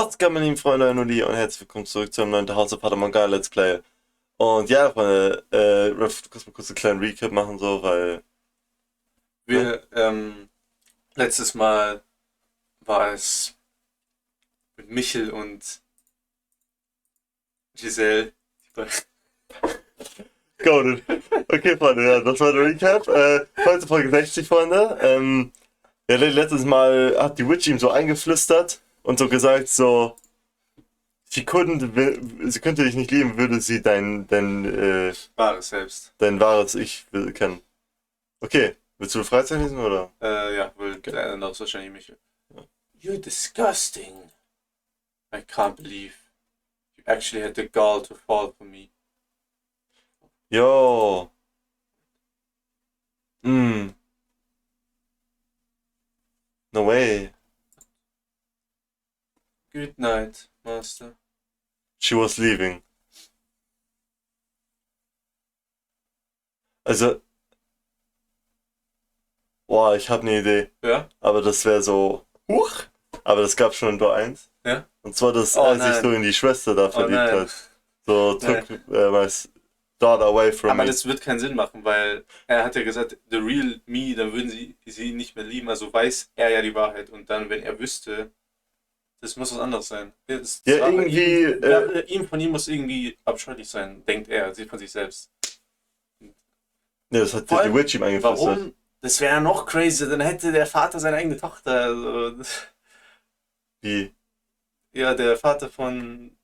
Was kann man ihm, Freunde, und Uli, und herzlich willkommen zurück zu einem neuen House of Fata Morgana Let's Play. Und ja, Freunde, Ralph, du kannst mal kurz einen kleinen Recap machen, so, weil, ne? Letztes Mal war es mit Michel und Giselle. Goated. Okay, Freunde, ja, das war der Recap. Heute Folge 60, Freunde. Ja, letztes Mal hat die Witch ihm so eingeflüstert und so gesagt, so, sie könnte dich nicht lieben, würde sie Wahres selbst. dein wahres Ich kennen. Okay, willst du Freizeit lesen, oder? Ja, weil der andere ist wahrscheinlich Michel. You're disgusting. I can't believe you actually had the gall to fall for me. Yo. No way. Good night, Master. She was leaving. Also, boah, ich habe eine Idee. Ja? Aber das wäre so, huch. Aber das gab schon in Tor 1. Ja? Und zwar, dass Oh, er sich nein. so in die Schwester da Oh verliebt nein. hat. So, took my daughter away from Aber me. das wird keinen Sinn machen, weil er hat ja gesagt, the real me, dann würden sie ihn nicht mehr lieben. Also weiß er ja die Wahrheit. Und dann, wenn er wüsste, das muss was anderes sein. Ja, irgendwie, Von ihm muss irgendwie abscheulich sein, denkt er, sieht von sich selbst. Ne, das hat Vor die allem, Witch ihm eingeflüstert. Warum? Das wäre ja noch crazy, dann hätte der Vater seine eigene Tochter. Also, Wie? ja, der Vater von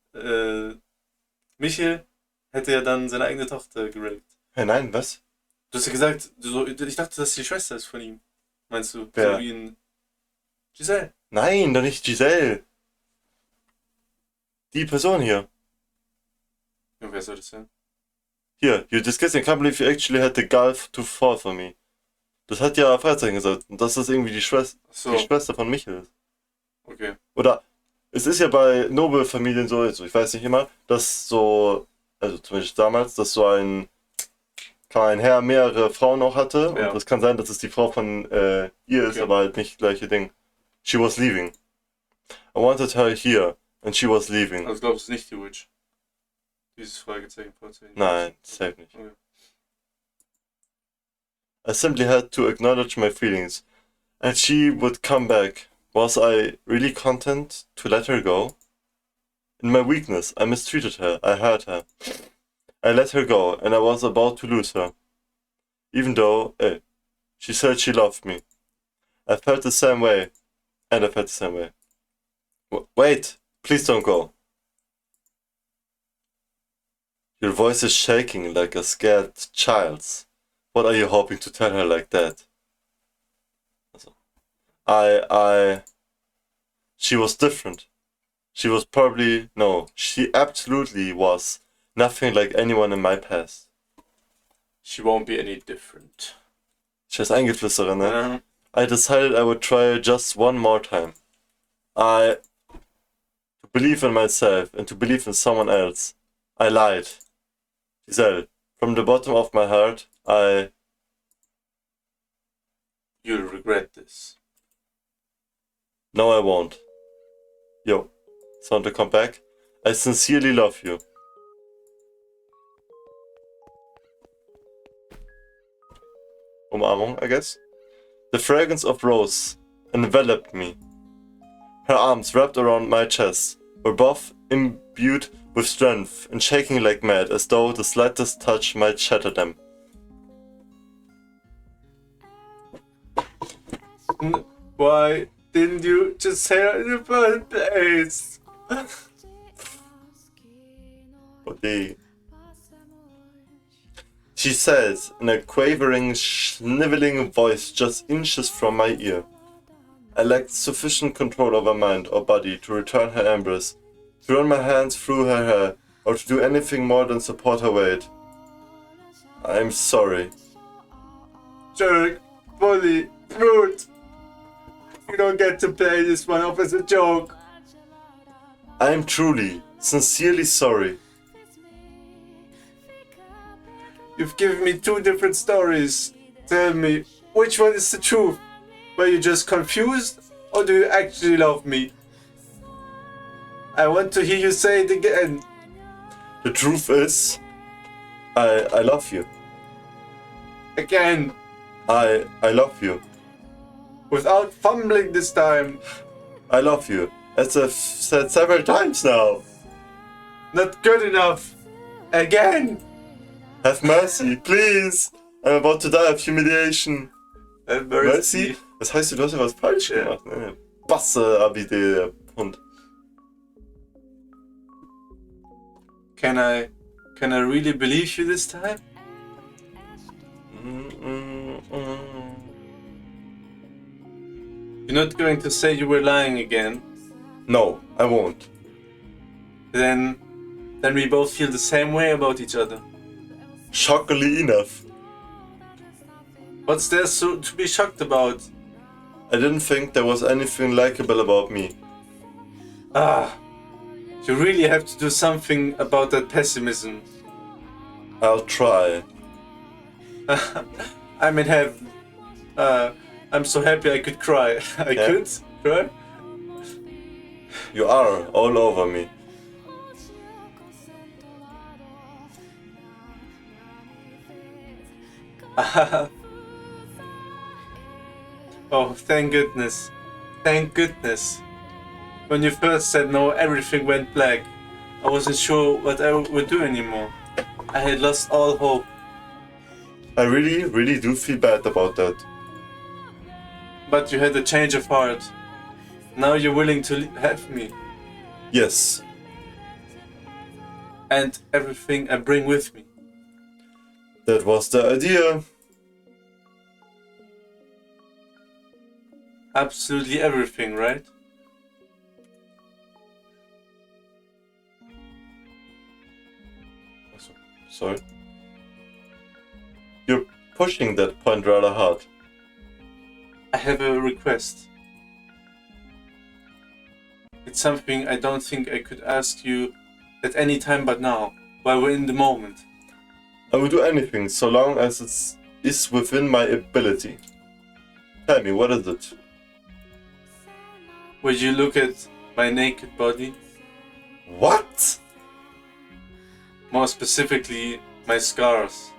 Michel hätte ja dann seine eigene Tochter geraped. Hä, nein, was? Du hast ja gesagt, ich dachte, dass die Schwester ist von ihm. Meinst du? Wer? So wie in Giselle. Nein, doch nicht Giselle. Die Person hier. Ja, wer soll das sein? Hier, you disgusting, can't believe you actually had the gulf to fall for me. Das hat ja Freizeichen gesagt. Und dass das irgendwie die So, Schwester von Michel ist. okay. Oder es ist ja bei Nobelfamilien so, also ich weiß nicht immer, dass so, also zumindest damals, dass so ein Herr mehrere Frauen auch hatte. Ja. Und es kann sein, dass es die Frau von ihr ist, Okay. aber halt nicht gleiche Ding. She was leaving. I wanted her here. And she was leaving. Also glaubst du nicht die Witch? Dieses Fragezeichen, Vorzeichen. Nein, safe nicht. Okay. I simply had to acknowledge my feelings. And she would come back. Was I really content to let her go? In my weakness, I mistreated her. I hurt her. I let her go, and I was about to lose her. Even though, she said she loved me. I felt the same way. And I felt the same way. Wait! Please don't go. Your voice is shaking like a scared child's. What are you hoping to tell her like that? She was different. She was probably, no, she absolutely was nothing like anyone in my past. She won't be any different. Ich weiß Eingeflüsterer, ne? Ja. I decided I would try just one more time. To believe in myself and to believe in someone else. I lied. Giselle, from the bottom of my heart, You'll regret this. No, I won't. Yo, sound to come back. I sincerely love you. Umarmung, I guess. The fragrance of rose enveloped me. Her arms wrapped around my chest were both imbued with strength and shaking like mad, as though the slightest touch might shatter them. Why didn't you just say it in the first place? She says in a quavering, sniveling voice just inches from my ear. I lacked sufficient control over mind or body to return her embrace, to run my hands through her hair, or to do anything more than support her weight. I'm sorry. Jerk, bully, brute. You don't get to play this one off as a joke. I'm truly, sincerely sorry. You've given me two different stories. Tell me, which one is the truth? Were you just confused, or do you actually love me? I want to hear you say it again. The truth is, I love you. Again. I love you. Without fumbling this time. I love you. As I've said several times now. Not good enough. Again. Have mercy, please. I'm about to die of humiliation. Mercy? Das heißt, du hast ja was falsch gemacht. Ne? Basse, Abide, der Hund. Can I really believe you this time? You're not going to say you were lying again? No, I won't. Then we both feel the same way about each other. Shockingly enough. What's there to be shocked about? I didn't think there was anything likable about me. You really have to do something about that pessimism. I'll try. I'm in heaven. I'm so happy I could cry. I could cry? You are all over me. Oh, thank goodness. Thank goodness. When you first said no, everything went black. I wasn't sure what I would do anymore. I had lost all hope. I really do feel bad about that. But you had a change of heart. Now you're willing to have me. Yes. And everything I bring with me. That was the idea. Absolutely everything, right? Sorry. You're pushing that point rather hard. I have a request. It's something I don't think I could ask you at any time but now, while we're in the moment. I will do anything so long as it is within my ability. Tell me, what is it? Would you look at my naked body? What? More specifically, my scars.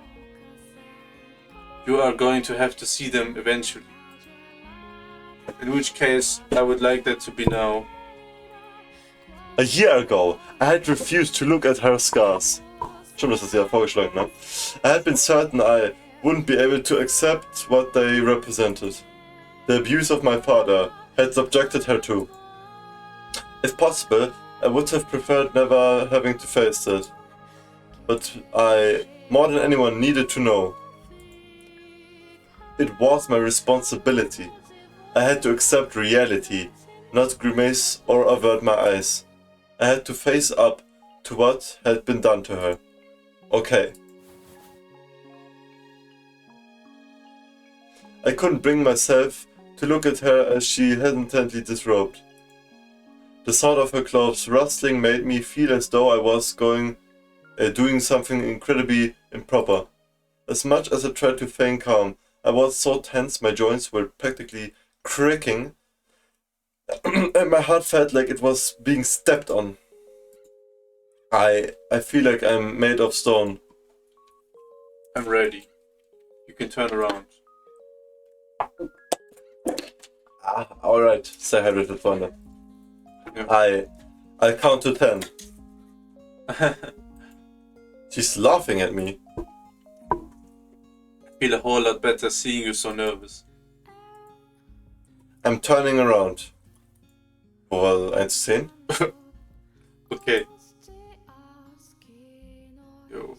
You are going to have to see them eventually. In which case, I would like that to be now. A year ago, I had refused to look at her scars. Stimmt, das ist ja vorgeschlagen, ne? I had been certain I wouldn't be able to accept what they represented. The abuse of my father had subjected her to. If possible, I would have preferred never having to face it. But I, more than anyone, needed to know. It was my responsibility. I had to accept reality, not grimace or avert my eyes. I had to face up to what had been done to her. Okay. I couldn't bring myself to look at her as she hesitantly disrobed. The sound of her clothes rustling made me feel as though I was doing something incredibly improper. As much as I tried to feign calm, I was so tense my joints were practically cracking, and my heart felt like it was being stepped on. I feel like I'm made of stone. I'm ready. You can turn around. Alright, say hi, little Freunde. Yeah. I'll count to 10. She's laughing at me. I feel a whole lot better seeing you so nervous. I'm turning around. Wo war 1 zu 10? Okay. Jo.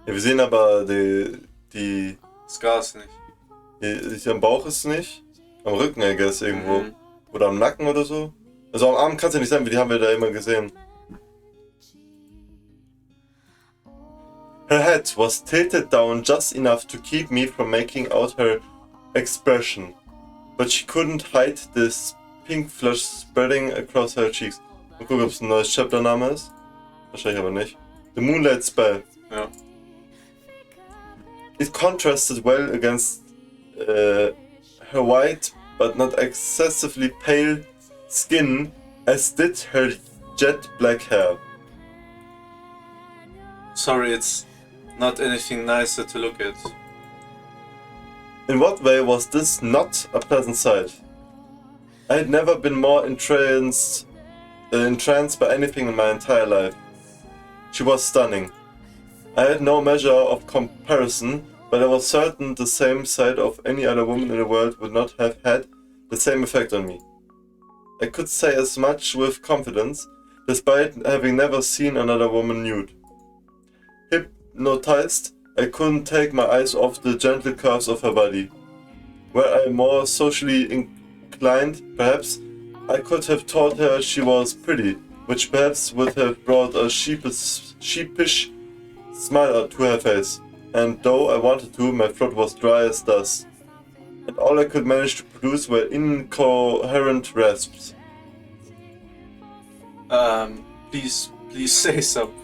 Ja, wir sehen aber die Scars nicht. die am Bauch ist nicht. Am Rücken, I guess, irgendwo. Oder am Nacken oder so. Also am Arm kann es ja nicht sein, weil die haben wir da immer gesehen. Her head was tilted down just enough to keep me from making out her expression. But she couldn't hide this pink flush spreading across her cheeks. Mal gucken, ob es ein neues Chapter-Name ist. Wahrscheinlich aber nicht. The Moonlight Spell. Ja. It contrasted well against her white but not excessively pale skin, as did her jet black hair. Sorry, it's not anything nicer to look at. In what way was this not a pleasant sight? I had never been more entranced by anything in my entire life. She was stunning. I had no measure of comparison, but I was certain the same sight of any other woman in the world would not have had the same effect on me. I could say as much with confidence, despite having never seen another woman nude. Hypnotized, I couldn't take my eyes off the gentle curves of her body. Were I more socially inclined, perhaps, I could have told her she was pretty, which perhaps would have brought a sheepish smile to her face. And though I wanted to, my throat was dry as dust, and all I could manage to produce were incoherent rasps. Please say something.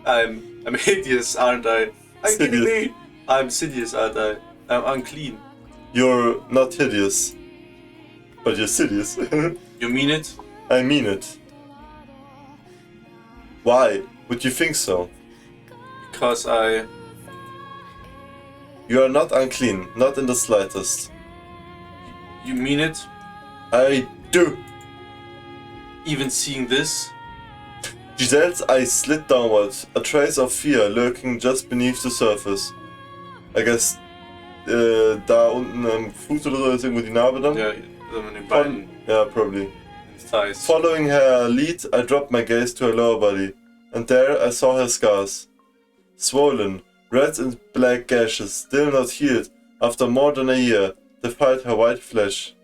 I'm hideous, aren't I? Are you kidding me? I'm hideous, aren't I? I'm unclean. You're not hideous, but you're hideous. You mean it? I mean it. Why would you think so? Because You are not unclean, not in the slightest. You mean it? I do. Even seeing this? Giselle's eyes slid downward, a trace of fear lurking just beneath the surface. I guess, da unten am Fuß oder so ist irgendwo die Narbe dann? Ja, in den Beinen. Yeah, probably. Thighs. Following her lead, I dropped my gaze to her lower body, and there I saw her scars. Swollen, red and black gashes, still not healed, after more than a year, defied her white flesh.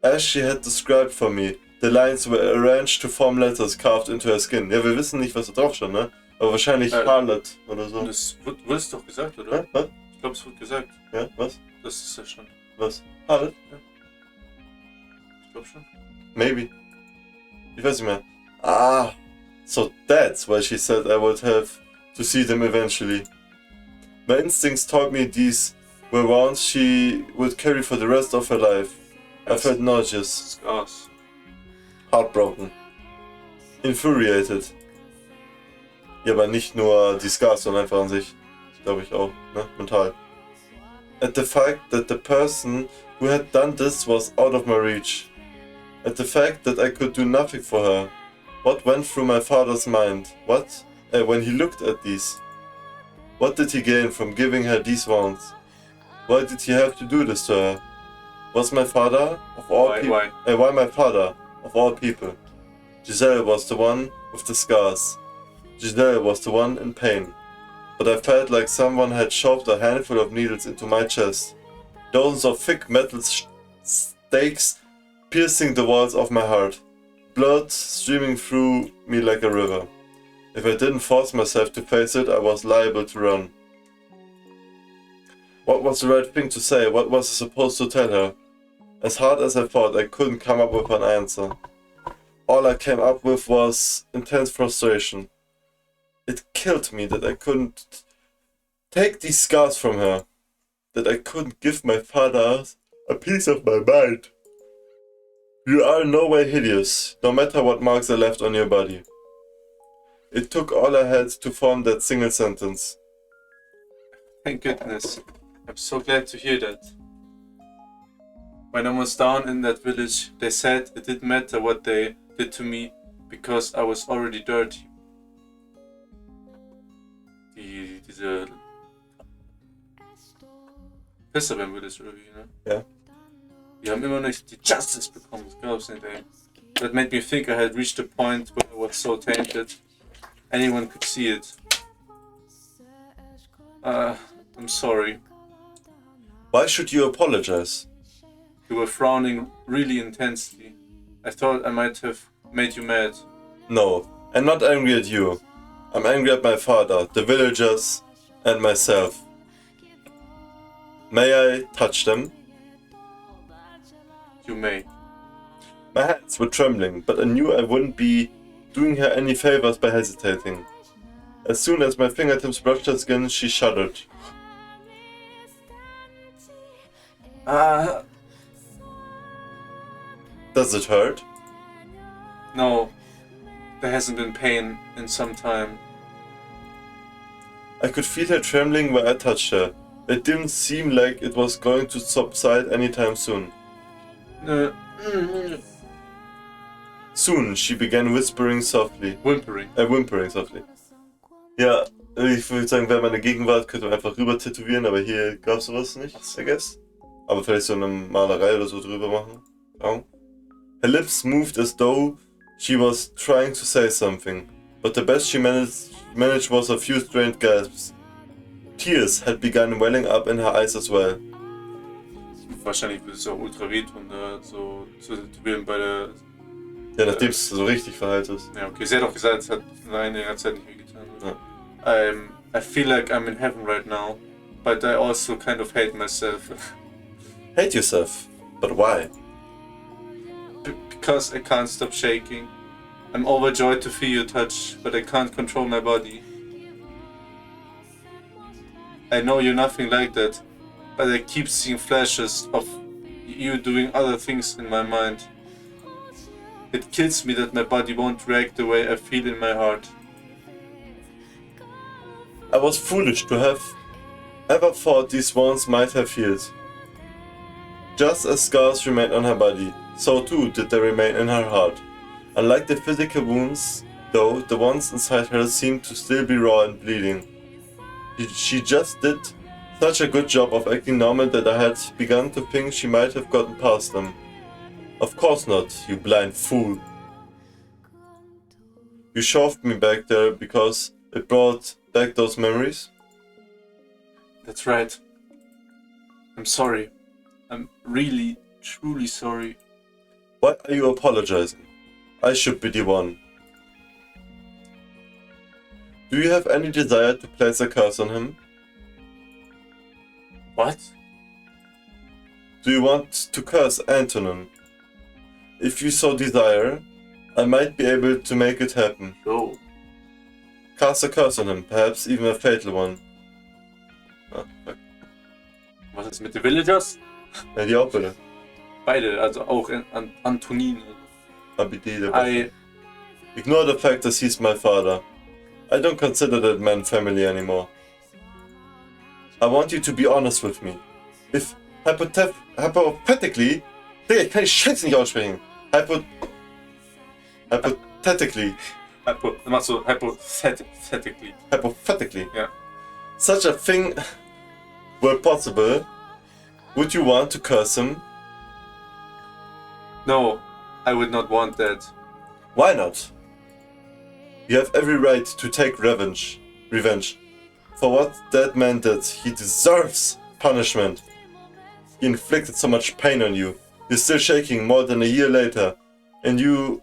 As she had described for me, the lines were arranged to form letters carved into her skin. Ja, wir wissen nicht, was da drauf stand, ne? Aber wahrscheinlich Harlot oder so. Das wurde doch gesagt, oder? Was? Ich glaube, es wird gesagt. Ja, was? Das ist ja schon. Was? Harlot? Ja. Ich glaube schon. Maybe. Ich weiß nicht mehr. Ah, so that's why she said I would have to see them eventually. My instincts told me these were wounds she would carry for the rest of her life. I felt nauseous. Scars. Heartbroken. Infuriated. Ja, aber nicht nur die Scars, sondern einfach an sich. Glaube ich auch, ne? Mental. At the fact that the person who had done this was out of my reach. At the fact that I could do nothing for her. What went through my father's mind? What? When he looked at these. What did he gain from giving her these wounds? Why did he have to do this to her? Was my father, of all people... Why my father, of all people? Giselle was the one with the scars. Giselle was the one in pain. But I felt like someone had shoved a handful of needles into my chest. Dozens of thick metal stakes piercing the walls of my heart. Blood streaming through me like a river. If I didn't force myself to face it, I was liable to run. What was the right thing to say? What was I supposed to tell her? As hard as I fought, I couldn't come up with an answer. All I came up with was intense frustration. It killed me that I couldn't take these scars from her. That I couldn't give my father a piece of my mind. You are in no way hideous, no matter what marks are left on your body. It took all I had to form that single sentence. Thank goodness. I'm so glad to hear that. When I was down in that village, they said it didn't matter what they did to me because I was already dirty. Diese Pisser beim Village oder wie, ne? Ja. Die haben immer nicht die Justice bekommen, das glaub's nicht, ey. That made me think I had reached a point where I was so tainted anyone could see it. I'm sorry. Why should you apologize? You were frowning really intensely. I thought I might have made you mad. No, I'm not angry at you. I'm angry at my father, the villagers, and myself. May I touch them? You may. My hands were trembling, but I knew I wouldn't be doing her any favors by hesitating. As soon as my fingertips brushed her skin, she shuddered. Does it hurt? No, there hasn't been pain in some time. I could feel her trembling when I touched her. It didn't seem like it was going to subside anytime soon. Soon, she began whispering softly. Whimpering softly. Ja, ich würde sagen, wäre meine Gegenwart, könnte man einfach rüber tätowieren, aber hier gab es sowas nicht, I guess. Aber vielleicht so eine Malerei oder so drüber machen. Ja. Her lips moved as though she was trying to say something, but the best she managed was a few strained gasps. Tears had begun welling up in her eyes as well. Wahrscheinlich würde es auch ultra wehtun, da so zu tätowieren bei der... Ja, nachdem es so richtig verhalten ist. Ja, okay, sie hat auch gesagt, es hat eine Zeit nicht mehr getan. Ja. I feel like I'm in heaven right now, but I also kind of hate myself. Hate yourself? But why? Because I can't stop shaking. I'm overjoyed to feel your touch, but I can't control my body. I know you're nothing like that, but I keep seeing flashes of you doing other things in my mind. It kills me that my body won't react the way I feel in my heart. I was foolish to have ever thought these wounds might have healed. Just as scars remained on her body, so too did they remain in her heart. Unlike the physical wounds, though, the ones inside her seemed to still be raw and bleeding. She just did such a good job of acting normal that I had begun to think she might have gotten past them. Of course not, you blind fool. You shoved me back there because it brought back those memories? That's right. I'm sorry. I'm really, truly sorry. Why are you apologizing? I should be the one. Do you have any desire to place a curse on him? What? Do you want to curse Antonin? If you so desire, I might be able to make it happen. Go. Cast a curse on him, perhaps even a fatal one. Ah, fuck. Was ist mit den Villagers? Ja, die auch bitte. Beide, also auch Antonine. Ignore the fact that he's my father. I don't consider that man family anymore. I want you to be honest with me. If hypothetically... Digga, ich kann die Scheiße nicht aussprechen. Hypothetically. Machst du hypothetically. Hypothetically. Ja. Such a thing were possible, would you want to curse him? No, I would not want that. Why not? You have every right to take revenge. For what that man did, he deserves punishment. He inflicted so much pain on you. You're still shaking more than a year later. And you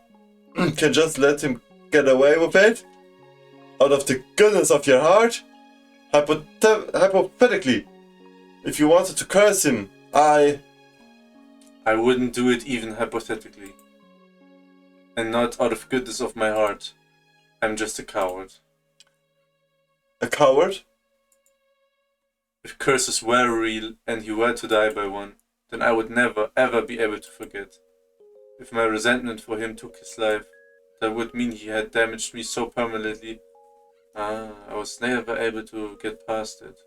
can just let him get away with it? Out of the goodness of your heart? Hypothetically, if you wanted to curse him, I wouldn't do it even hypothetically. And not out of goodness of my heart. I'm just a coward. A coward? If curses were real and he were to die by one, then I would never ever be able to forget. If my resentment for him took his life, that would mean he had damaged me so permanently. I was never able to get past it.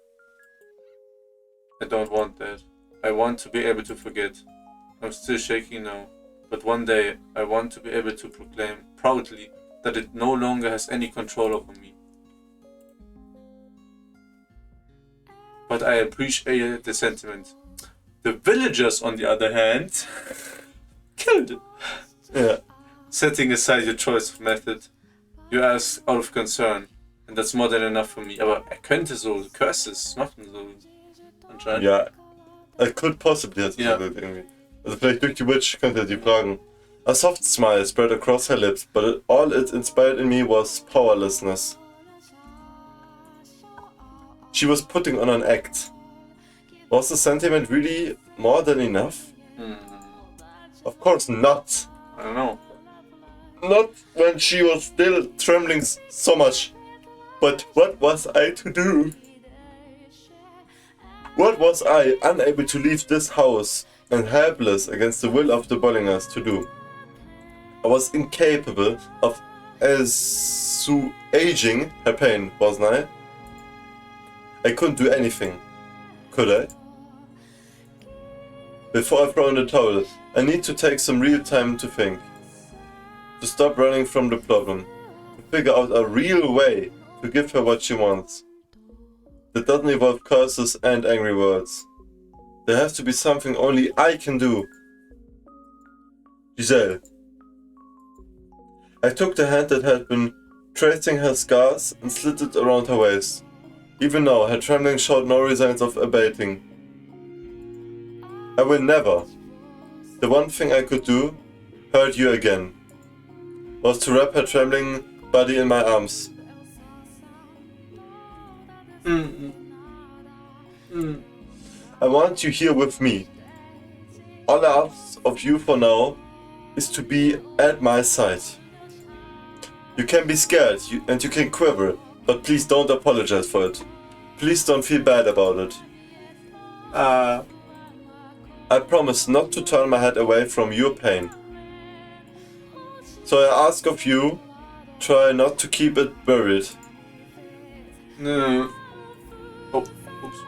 I don't want that. I want to be able to forget. I'm still shaking now, but one day I want to be able to proclaim proudly that it no longer has any control over me. But I appreciate the sentiment. The villagers, on the other hand, killed it. Yeah. Setting aside your choice of method, you ask out of concern, and that's more than enough for me. Aber er könnte so Curses machen, so anscheinend. Ja, er could possibly hat Ja. irgendwie. Also vielleicht durch die Witch könnte er die fragen. A soft smile spread across her lips, but all it inspired in me was powerlessness. She was putting on an act. Was the sentiment really more than enough? Of course not. I don't know. Not when she was still trembling so much. But what was I to do? What was I unable to leave this house and helpless against the will of the Bollingers to do. I was incapable of assuaging her pain, wasn't I? I couldn't do anything, could I? Before I throw in the towel, I need to take some real time to think. To stop running from the problem. To figure out a real way to give her what she wants. That doesn't involve curses and angry words. There has to be something only I can do. Giselle. I took the hand that had been tracing her scars and slid it around her waist. Even now, her trembling showed no signs of abating. I will never, the one thing I could do, hurt you again, was to wrap her trembling body in my arms. I want you here with me. All I ask of you for now is to be at my side. You can be scared and you can quiver, but please don't apologize for it. Please don't feel bad about it. I promise not to turn my head away from your pain. So I ask of you, try not to keep it buried. No. Oh, oops.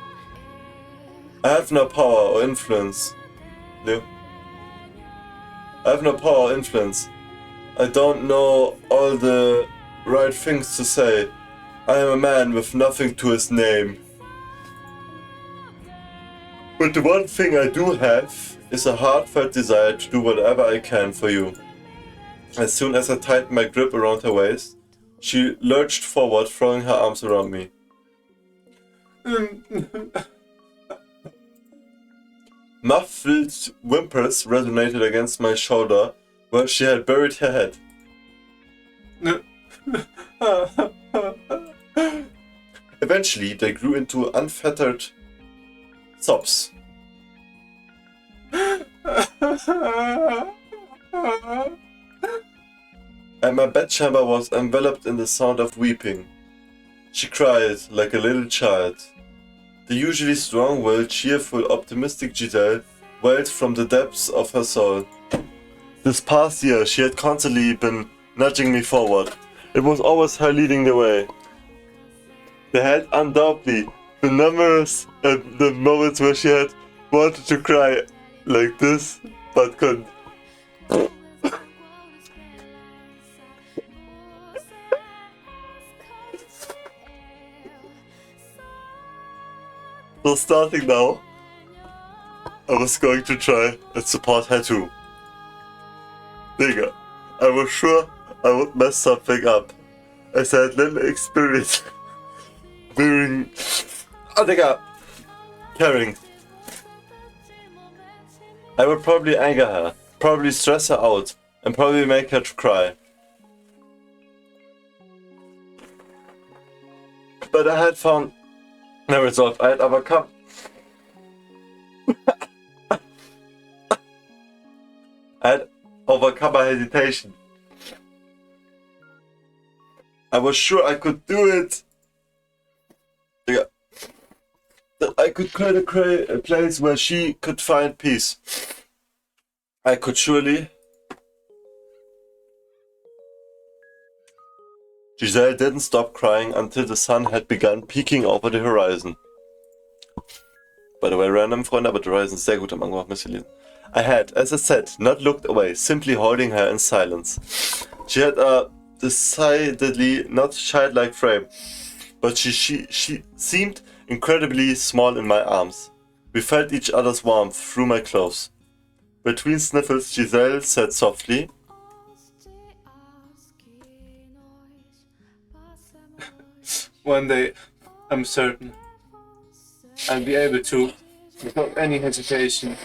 I have no power or influence. Leo. I have no power or influence. I don't know all the right things to say. I am a man with nothing to his name. But the one thing I do have is a heartfelt desire to do whatever I can for you. As soon as I tightened my grip around her waist, she lurched forward, throwing her arms around me. Muffled whimpers resonated against my shoulder where she had buried her head. Eventually, they grew into unfettered sobs. And my bedchamber was enveloped in the sound of weeping. She cried like a little child. The usually strong-willed, cheerful, optimistic Giselle wailed from the depths of her soul. This past year, she had constantly been nudging me forward. It was always her leading the way. There had undoubtedly been numerous the moments where she had wanted to cry like this, but couldn't. So starting now, I was going to try and support her too. Digga, I was sure I would mess something up, as I had little experience being caring. I would probably anger her, probably stress her out, and probably make her cry. But I had found no resolve. I had overcome. I had overcome my hesitation. I was sure I could do it. Yeah. That I could create a place where she could find peace. I could surely. Giselle didn't stop crying until the sun had begun peeking over the horizon. By the way, random Freunde, aber the horizon ist sehr gut am Anfang missgelesen. I had, as I said, not looked away, simply holding her in silence. She had a decidedly not childlike frame, but she seemed incredibly small in my arms. We felt each other's warmth through my clothes. Between sniffles, Giselle said softly, One day, I'm certain, I'll be able to, without any hesitation,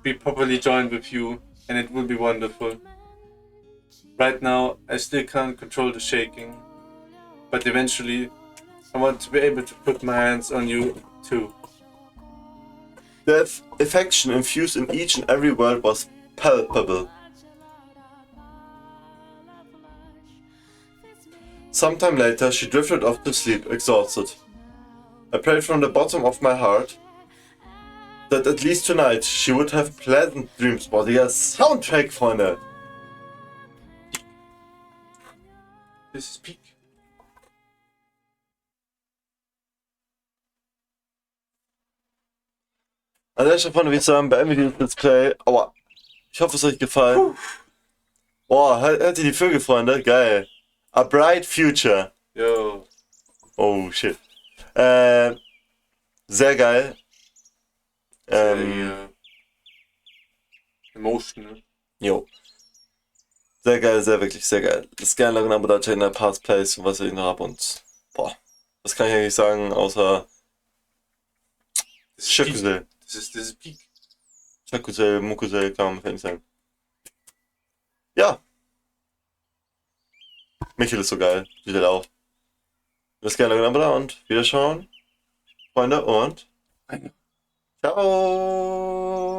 be properly joined with you, and it will be wonderful. Right now, I still can't control the shaking, but eventually, I want to be able to put my hands on you too. The affection infused in each and every word was palpable. Sometime later, she drifted off to sleep, exhausted. I prayed from the bottom of my heart that at least tonight she would have pleasant dreams. Boah, Digga, Soundtrack, Freunde. Das ist Peak. An der Stelle, Freunde, würde ich sagen, beenden wir dieses Let's Play. Aua. Ich hoffe, es hat euch gefallen. Boah, hört ihr die Vögel, Freunde? Geil. A bright future. Yo. Oh, shit. Sehr geil. Emotional. Jo. Sehr geil, sehr wirklich, sehr geil. Lasst gerne ein Abo da, checken der Past Plays und was ich noch hab und boah. Was kann ich eigentlich sagen, außer Schöckusel. Das ist Peak. Schöckusel, Muckusel, kann man nicht sagen. Ja. Michel ist so geil. Michel auch. Lasst gerne ein Abo da und wiederschauen. Freunde und ciao.